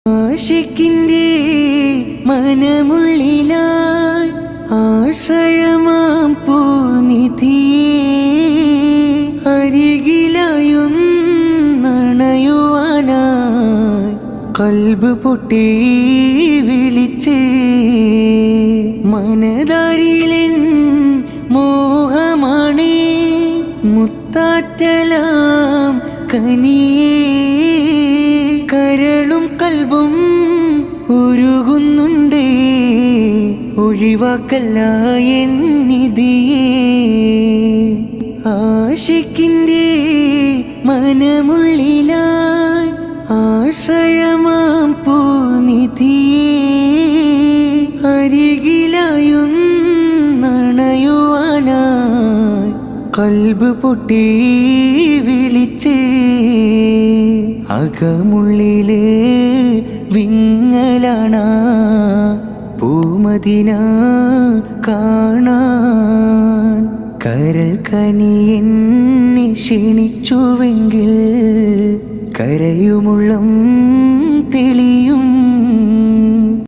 ആശിക്കിൻ്റെ മനമുള്ളിലായി ആശ്രയമാം പൂനിധിയേ അരികിലായും നണയുവാനായി കൽബ് പൊട്ടി വിളിച്ചേ മനതാരിലെൻ മോഹമാണേ മുത്താറ്റലാം കനിയേ കരളും കൽബും ഉരുകുന്നുണ്ടേ ഒഴിവാക്കല്ല എന്നിതിയേ ആശിക്കിൻ്റെ മനമുള്ളിലായി ആശ്രയമാം പൂനിധിയേ അരികിലായും നണയുവാനായി കൽബ് പൊട്ടി വിളിച്ചേ അകമുള്ളില് വിങ്ങലാണ് പൂമദിന കാണാൻ കരൾ കനിയെന്നെ ക്ഷണിച്ചുവെങ്കിൽ കരയുമുള്ളം തെളിയും